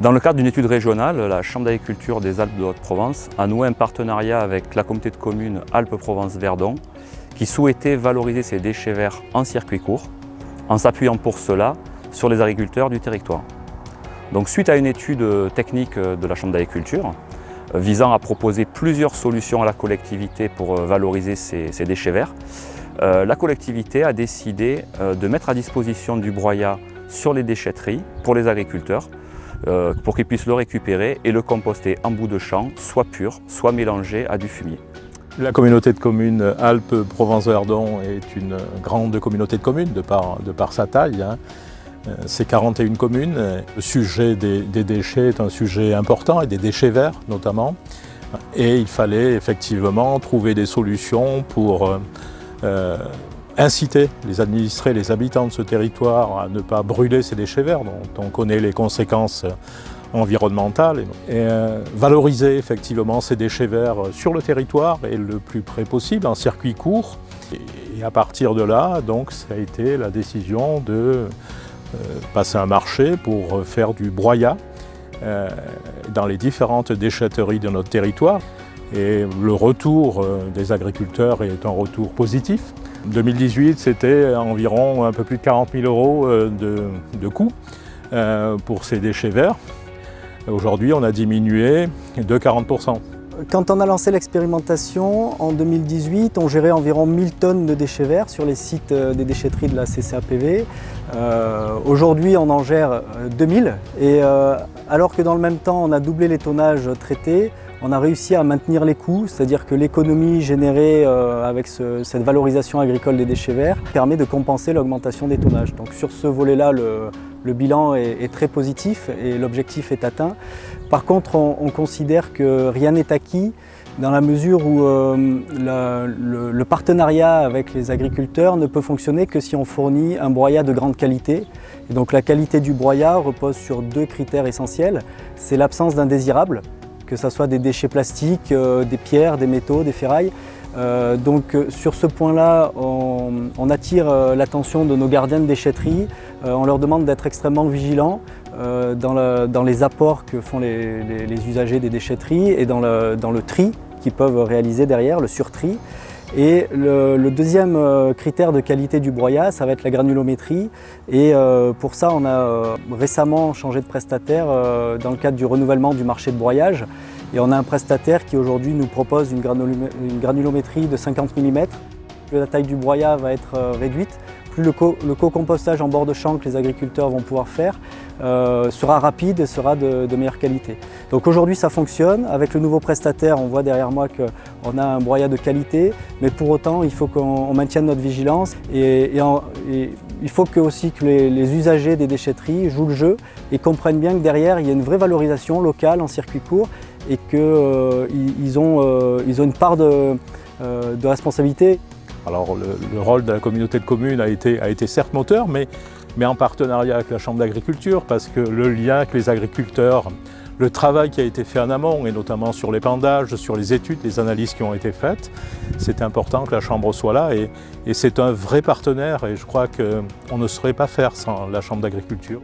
Dans le cadre d'une étude régionale, la Chambre d'agriculture des Alpes de Haute-Provence a noué un partenariat avec la communauté de communes Alpes-Provence-Verdon qui souhaitait valoriser ces déchets verts en circuit court, en s'appuyant pour cela sur les agriculteurs du territoire. Donc, suite à une étude technique de la Chambre d'agriculture visant à proposer plusieurs solutions à la collectivité pour valoriser ces déchets verts, la collectivité a décidé de mettre à disposition du broyat sur les déchetteries pour les agriculteurs pour qu'ils puissent le récupérer et le composter en bout de champ, soit pur, soit mélangé à du fumier. La communauté de communes Alpes-Provence-Verdon est une grande communauté de communes de par sa taille. C'est 41 communes. Le sujet des déchets est un sujet important, et des déchets verts notamment. Et il fallait effectivement trouver des solutions pour inciter les administrés, les habitants de ce territoire à ne pas brûler ces déchets verts dont on connaît les conséquences environnementales et valoriser effectivement ces déchets verts sur le territoire et le plus près possible en circuit court. Et à partir de là, donc, ça a été la décision de passer un marché pour faire du broyat dans les différentes déchetteries de notre territoire. Et le retour des agriculteurs est un retour positif. En 2018, c'était environ un peu plus de 40 000 € de coût pour ces déchets verts. Aujourd'hui, on a diminué de 40 %. Quand on a lancé l'expérimentation en 2018, on gérait environ 1000 tonnes de déchets verts sur les sites des déchetteries de la CCAPV. Aujourd'hui, on en gère 2000 et alors que dans le même temps, on a doublé les tonnages traités, on a réussi à maintenir les coûts, c'est-à-dire que l'économie générée avec cette valorisation agricole des déchets verts permet de compenser l'augmentation des tonnages. Donc sur ce volet-là, le bilan est très positif et l'objectif est atteint. Par contre, on considère que rien n'est acquis dans la mesure où le partenariat avec les agriculteurs ne peut fonctionner que si on fournit un broyat de grande qualité. Et donc la qualité du broyat repose sur deux critères essentiels. C'est l'absence d'indésirables, que ce soit des déchets plastiques, des pierres, des métaux, des ferrailles. Donc sur ce point-là, on attire l'attention de nos gardiens de déchetterie. On leur demande d'être extrêmement vigilants dans les apports que font les usagers des déchetteries et dans le tri qu'ils peuvent réaliser derrière, le surtri. Et le deuxième critère de qualité du broyat, ça va être la granulométrie. Et pour ça, on a récemment changé de prestataire dans le cadre du renouvellement du marché de broyage. Et on a un prestataire qui aujourd'hui nous propose une granulométrie de 50 mm. Plus la taille du broyat va être réduite, plus le co-compostage en bord de champ que les agriculteurs vont pouvoir faire sera rapide et sera de meilleure qualité. Donc aujourd'hui ça fonctionne. Avec le nouveau prestataire, on voit derrière moi qu'on a un broyat de qualité, mais pour autant il faut qu'on maintienne notre vigilance et il faut aussi que les usagers des déchetteries jouent le jeu et comprennent bien que derrière il y a une vraie valorisation locale en circuit court et qu'ils ont une part de responsabilité. Alors le rôle de la communauté de communes a été certes moteur, mais en partenariat avec la Chambre d'agriculture, parce que le lien avec les agriculteurs, le travail qui a été fait en amont, et notamment sur l'épandage, sur les études, les analyses qui ont été faites, c'est important que la Chambre soit là et c'est un vrai partenaire et je crois qu'on ne saurait pas faire sans la Chambre d'agriculture.